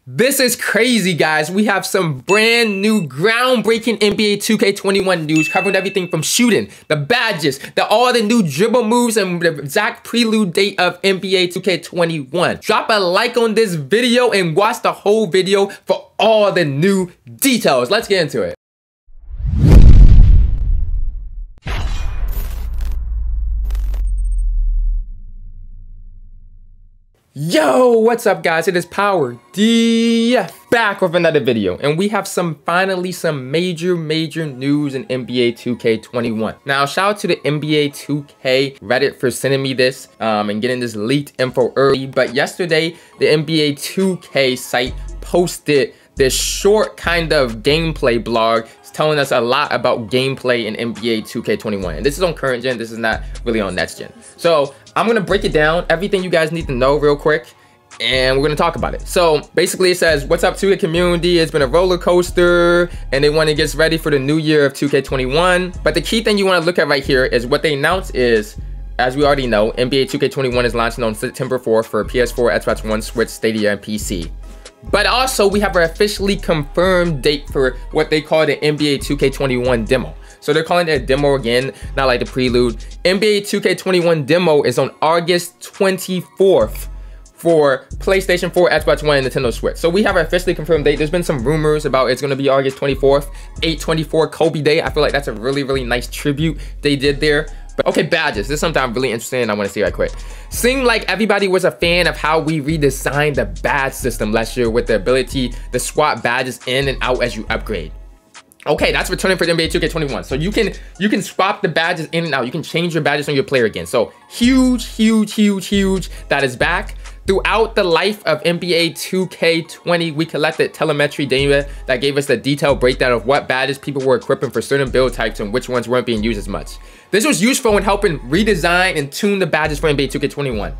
This is crazy, guys. We have some brand new groundbreaking NBA 2K21 news covering everything from shooting, the badges, all the new dribble moves, and the exact prelude date of NBA 2K21. Drop a like on this video and watch the whole video for all the new details. Let's get into it. Yo, what's up, guys? It is PowerGotGame back with another video, and we have finally some major news in NBA 2K21. Now, shout out to the NBA 2K Reddit for sending me this and getting this leaked info early. But yesterday, the NBA 2K site posted this short kind of gameplay blog telling us a lot about gameplay in NBA 2K21. And this is on current gen, this is not really on next gen. So I'm gonna break it down, everything you guys need to know real quick, and we're gonna talk about it. So basically it says, what's up 2K community? It's been a roller coaster, and they want to get ready for the new year of 2K21. But the key thing you wanna look at right here is what they announced is, as we already know, NBA 2K21 is launching on September 4th for PS4, XBOX One, Switch, Stadia, and PC. But also, we have an officially confirmed date for what they call the NBA 2K21 demo. So they're calling it a demo again, not like the prelude. NBA 2K21 demo is on August 24th for PlayStation 4, Xbox One, and Nintendo Switch. So we have an officially confirmed date. There's been some rumors about it's gonna be August 24th, 8/24 Kobe Day. I feel like that's a really nice tribute they did there. But okay, badges. This is something I'm really interested in. I want to see right quick. Seemed like everybody was a fan of how we redesigned the badge system last year with the ability to swap badges in and out as you upgrade. Okay, that's returning for the NBA 2K21. So you can swap the badges in and out. You can change your badges on your player again. So huge. That is back. Throughout the life of NBA 2K20, we collected telemetry data that gave us a detailed breakdown of what badges people were equipping for certain build types and which ones weren't being used as much. This was useful in helping redesign and tune the badges for NBA 2K21.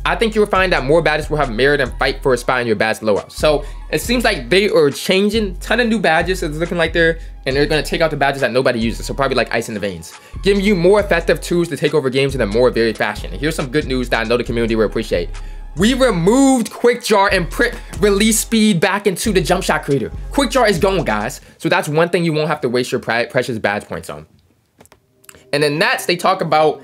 I think you'll find that more badges will have merit and fight for a spot in your badge loadout. So it seems like they are changing a ton of new badges. It's looking like they're gonna take out the badges that nobody uses. So probably like ice in the veins, giving you more effective tools to take over games in a more varied fashion. And here's some good news that I know the community will appreciate. We removed Quick Draw and put release speed back into the jump shot creator. Quick Draw is gone, guys. So that's one thing you won't have to waste your precious badge points on. And then next, they talk about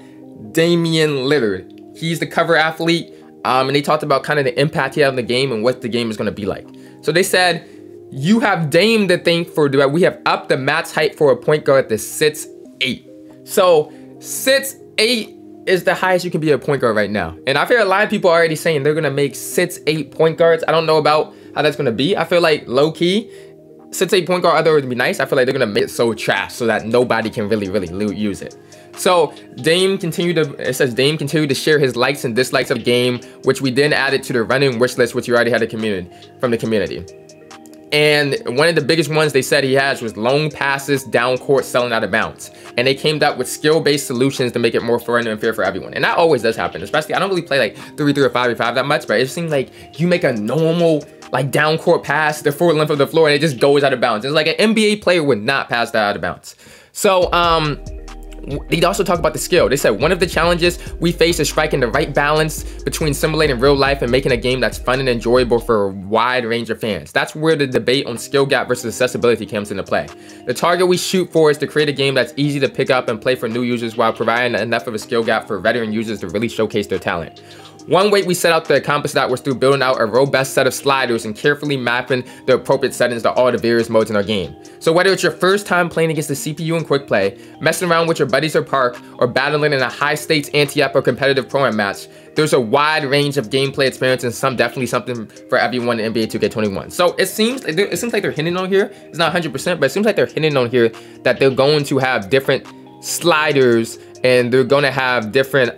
Damian Lillard. He's the cover athlete, and they talked about kind of the impact he had on the game and what the game is going to be like. So they said, you have Dame to thank for that. We have upped the max height for a point guard to 6'8". So 6'8" is the highest you can be a point guard right now. And I feel a lot of people are already saying they're going to make 6'8" point guards. I don't know about how that's going to be. I feel like low key, 6'8" point guard, other would be nice. I feel like they're gonna make it so trash so that nobody can really use it. So Dame continued to share his likes and dislikes of the game, which we then added to the running wish list, which you already had from the community. And one of the biggest ones they said he has was long passes down court selling out of bounds. And they came up with skill-based solutions to make it more fun and fair for everyone. And that always does happen, especially I don't really play like 3-3 or 5v5 that much, but it seems like you make a normal like down court pass the full length of the floor and it just goes out of bounds. It's like an NBA player would not pass that out of bounds. So they also talk about the skill. They said one of the challenges we face is striking the right balance between simulating real life and making a game that's fun and enjoyable for a wide range of fans. That's where the debate on skill gap versus accessibility comes into play. The target we shoot for is to create a game that's easy to pick up and play for new users while providing enough of a skill gap for veteran users to really showcase their talent. One way we set out to accomplish that was through building out a robust set of sliders and carefully mapping the appropriate settings to all the various modes in our game. So whether it's your first time playing against the CPU in quick play, messing around with your buddies or park, or battling in a high stakes anti-app or competitive pro-am match, there's a wide range of gameplay experience and definitely something for everyone in NBA 2K21. So it seems like they're hinting on here. It's not 100%, but it seems like they're hinting on here that they're going to have different sliders and they're going to have different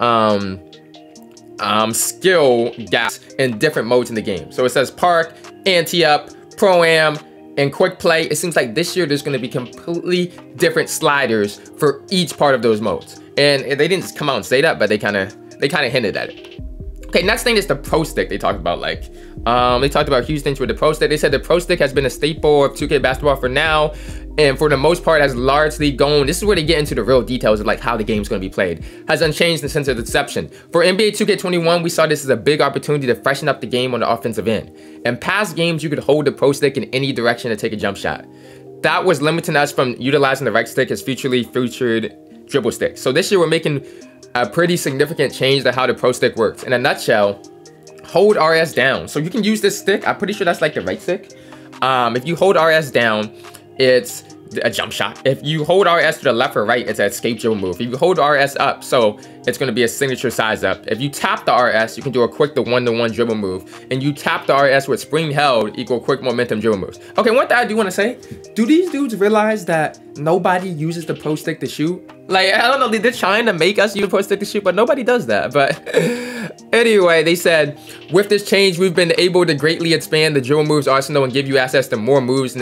skill gaps in different modes in the game. So it says park, anti-up, pro-am, and quick play. It seems like this year there's going to be completely different sliders for each part of those modes. And they didn't just come out and say that, but they kind of hinted at it. Okay, next thing is the Pro Stick. They talked about they talked about huge things with the Pro Stick. They said the Pro Stick has been a staple of 2K basketball for now, and for the most part has largely gone. This is where they get into the real details of like how the game's going to be played. Has unchanged since its inception. For NBA 2K21, we saw this as a big opportunity to freshen up the game on the offensive end. In past games, you could hold the Pro Stick in any direction to take a jump shot. That was limiting us from utilizing the right stick as featured dribble stick. So this year we're making a pretty significant change to how the Pro Stick works. In a nutshell, hold RS down. So you can use this stick. I'm pretty sure that's like the right stick. If you hold RS down, it's a jump shot. If you hold RS to the left or right, it's an escape dribble move. If you hold RS up, so it's going to be a signature size up. If you tap the RS, you can do a quick one-to-one dribble move. And you tap the RS with spring held equal quick momentum dribble moves. Okay, one thing I do want to say, do these dudes realize that nobody uses the Pro Stick to shoot? Like, I don't know, they're trying to make us use the Pro Stick to shoot, but nobody does that. But anyway, they said, with this change, we've been able to greatly expand the dribble moves arsenal and give you access to more moves in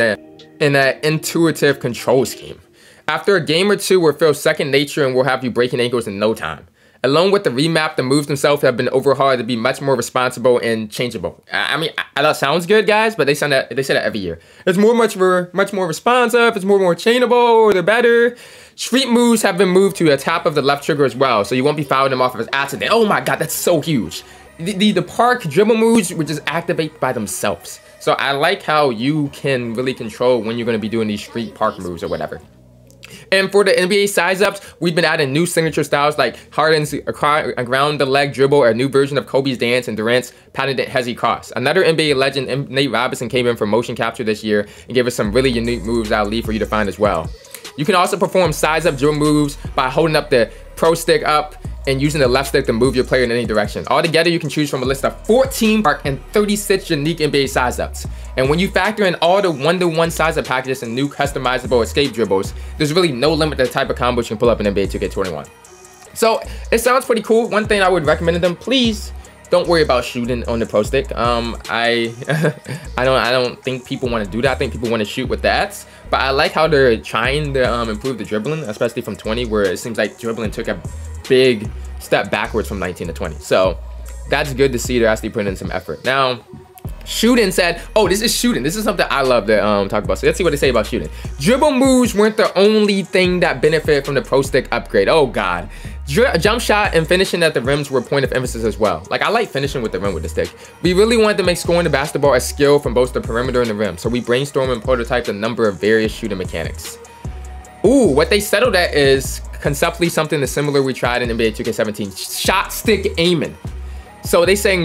an intuitive control scheme. After a game or two will feel second nature and will have you breaking ankles in no time. Along with the remap, the moves themselves have been overhauled to be much more responsible and changeable. I mean, that sounds good, guys, but they say that every year. It's much more responsive, it's more chainable, they're better. Street moves have been moved to a tap of the left trigger as well, so you won't be fouling them off of an accident. Oh my god, that's so huge. The park dribble moves would just activate by themselves. So I like how you can really control when you're going to be doing these street park moves or whatever. And for the NBA size ups, we've been adding new signature styles like Harden's around the leg dribble, or a new version of Kobe's dance, and Durant's patented hezzy cross. Another NBA legend, Nate Robinson, came in for motion capture this year and gave us some really unique moves I'll leave for you to find as well. You can also perform size up dribble moves by holding up the Pro Stick up and using the left stick to move your player in any direction. Altogether, you can choose from a list of 14 and 36 unique NBA size ups. And when you factor in all the one-to-one size up packages and new customizable escape dribbles, there's really no limit to the type of combos you can pull up in NBA 2K21. So it sounds pretty cool. One thing I would recommend to them, please don't worry about shooting on the Pro Stick. I don't think people want to do that. I think people want to shoot with that. But I like how they're trying to improve the dribbling, especially from 20, where it seems like dribbling took a big step backwards from 19 to 20. So that's good to see they're actually putting in some effort. Now, shooting said, oh, this is shooting. This is something I love to talk about. So let's see what they say about shooting. Dribble moves weren't the only thing that benefited from the Pro Stick upgrade. Oh god. Jump shot and finishing at the rims were a point of emphasis as well. Like, I like finishing with the rim with the stick. We really wanted to make scoring the basketball a skill from both the perimeter and the rim. So we brainstormed and prototyped a number of various shooting mechanics. Ooh, what they settled at is conceptually something similar we tried in NBA 2K17, shot stick aiming. So they're saying,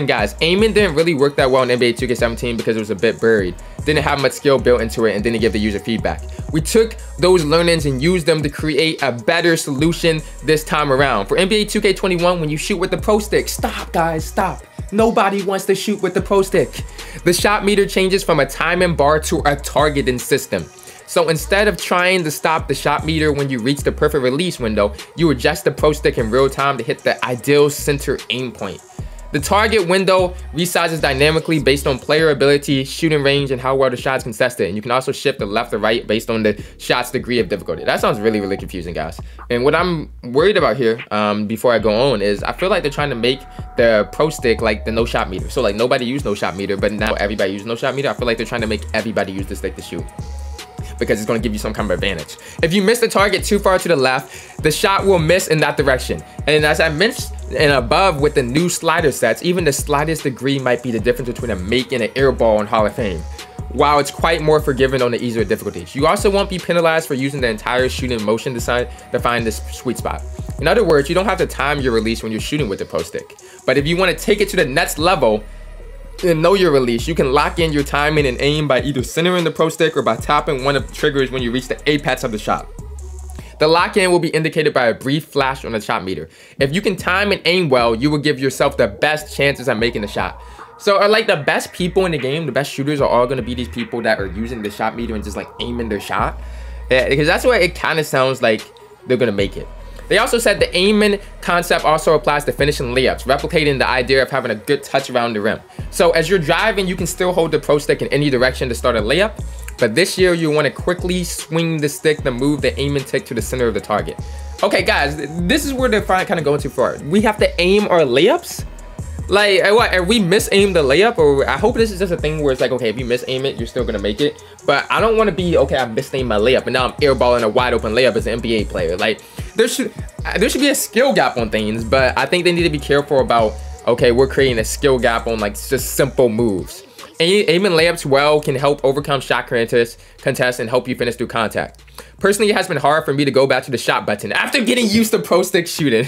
guys, aiming didn't really work that well in NBA 2K17 because it was a bit buried. Didn't have much skill built into it and didn't give the user feedback. We took those learnings and used them to create a better solution this time around. For NBA 2K21, when you shoot with the Pro Stick, stop guys, stop. Nobody wants to shoot with the Pro Stick. The shot meter changes from a timing bar to a targeting system. So instead of trying to stop the shot meter when you reach the perfect release window, you adjust the Pro Stick in real time to hit the ideal center aim point. The target window resizes dynamically based on player ability, shooting range, and how well the shot's contested. And you can also shift the left or right based on the shot's degree of difficulty. That sounds really, really confusing, guys. And what I'm worried about here, before I go on, is I feel like they're trying to make the Pro Stick like the no shot meter. So like nobody used no shot meter, but now everybody uses no shot meter. I feel like they're trying to make everybody use the stick to shoot, because it's going to give you some kind of advantage. If you miss the target too far to the left, the shot will miss in that direction. And as I mentioned and above, with the new slider sets, even the slightest degree might be the difference between a make and an air ball in Hall of Fame, while it's quite more forgiving on the easier difficulties. You also won't be penalized for using the entire shooting motion design to find this sweet spot. In other words, you don't have to time your release when you're shooting with the Pro Stick. But if you want to take it to the next level and know your release, you can lock in your timing and aim by either centering the Pro Stick or by tapping one of the triggers when you reach the apex of the shot. The lock-in will be indicated by a brief flash on the shot meter. If you can time and aim well, you will give yourself the best chances at making the shot. So are like the best people in the game, the best shooters are all going to be these people that are using the shot meter and just like aiming their shot? Yeah, because that's what it kind of sounds like they're going to make it. They also said the aiming concept also applies to finishing layups, replicating the idea of having a good touch around the rim. So as you're driving, you can still hold the Pro Stick in any direction to start a layup, but this year you want to quickly swing the stick to move the aiming tick to the center of the target. Okay guys, this is where they're kind of going too far. We have to aim our layups? Like, what, if we misaim the layup, or I hope this is just a thing where it's like, okay, if you misaim it, you're still gonna make it. But I don't want to be, okay, I misaimed my layup and now I'm airballing a wide open layup as an NBA player. Like, there should be a skill gap on things, but I think they need to be careful about, okay, we're creating a skill gap on like just simple moves. Aiming layups well can help overcome shot contests and help you finish through contact. Personally, it has been hard for me to go back to the shot button after getting used to pro stick shooting.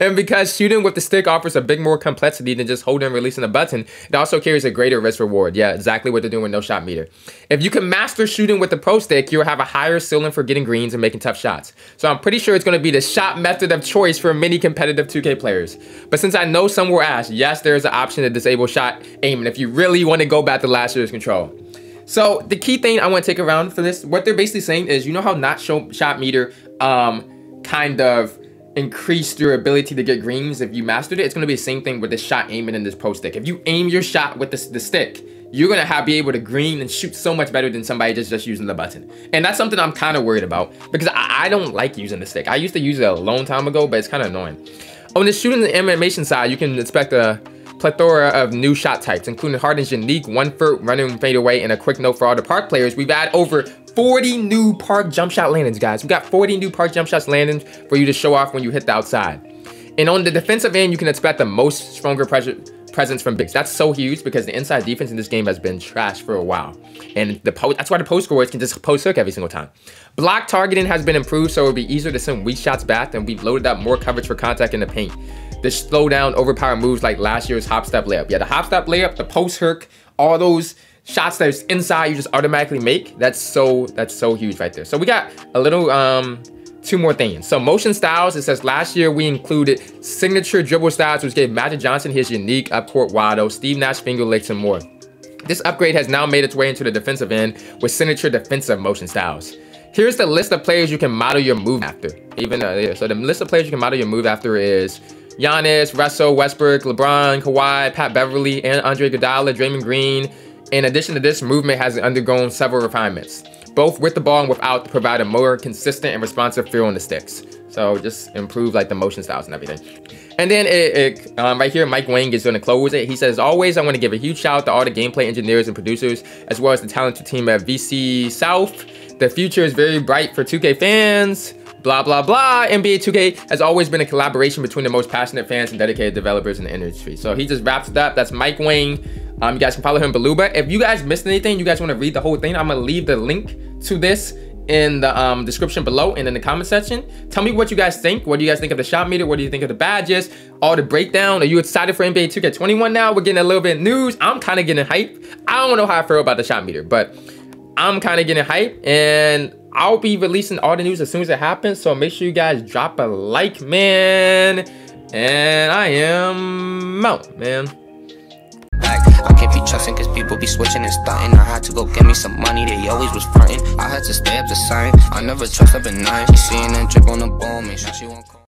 And because shooting with the stick offers a bit more complexity than just holding and releasing a button, it also carries a greater risk reward. Yeah, exactly what they're doing with no shot meter. If you can master shooting with the pro stick, you'll have a higher ceiling for getting greens and making tough shots. So I'm pretty sure it's going to be the shot method of choice for many competitive 2K players. But since I know some will ask, yes, there is an option to disable shot aiming if you really want to go back to last year's control. So the key thing I want to take around for this, what they're basically saying is, you know how not shot meter kind of increased your ability to get greens if you mastered it? It's going to be the same thing with the shot aiming in this pro stick. If you aim your shot with the stick, you're going to be able to green and shoot so much better than somebody just using the button. And that's something I'm kind of worried about because I don't like using the stick. I used to use it a long time ago, but it's kind of annoying. On the shooting and animation side, you can expect a plethora of new shot types, including Harden's unique 1-foot running fadeaway. And a quick note for all the park players, we've had over 40 new park jump shot landings, guys. We got 40 new park jump shots landings for you to show off when you hit the outside. And on the defensive end, you can expect the most stronger presence from bigs. That's so huge because the inside defense in this game has been trash for a while. And that's why the post scorers can just post hook every single time. Block targeting has been improved, so it'll be easier to send weak shots back, and we've loaded up more coverage for contact in the paint. To slow down overpowered moves like last year's hop step layup. Yeah, the hop step layup, the post hook, all those shots that's inside you just automatically make. That's so huge right there. So we got a little two more things. So motion styles, it says last year we included signature dribble styles, which gave Magic Johnson his unique upcourt waddle, Steve Nash finger licks, and more. This upgrade has now made its way into the defensive end with signature defensive motion styles. Here's the list of players you can model your move after. So the list of players you can model your move after is Giannis, Russell, Westbrook, LeBron, Kawhi, Pat Beverly, and Andre Iguodala, Draymond Green. In addition to this, movement has undergone several refinements, both with the ball and without, to provide a more consistent and responsive feel on the sticks. So just improve like the motion styles and everything. And then right here, Mike Wang is going to close it. He says, as always, I want to give a huge shout out to all the gameplay engineers and producers, as well as the talented team at VC South. The future is very bright for 2K fans. Blah, blah, blah. NBA 2K has always been a collaboration between the most passionate fans and dedicated developers in the industry. So he just wraps it up. That's Mike Wang. You guys can follow him below. But if you guys missed anything, you guys want to read the whole thing, I'm going to leave the link to this in the description below and in the comment section. Tell me what you guys think. What do you guys think of the shot meter? What do you think of the badges? All the breakdown. Are you excited for NBA 2K21 now? We're getting a little bit of news. I'm kind of getting hype. I don't know how I feel about the shot meter, but I'm kind of getting hype, and I'll be releasing all the news as soon as it happens. So make sure you guys drop a like, man. And I am out, man. I can't be trusting cause people be switching and stunting. I had to go get me some money, they always was fronting. I had to stay up the sign, I never trust up at night. She seeing that drip on the ball, make sure she won't call.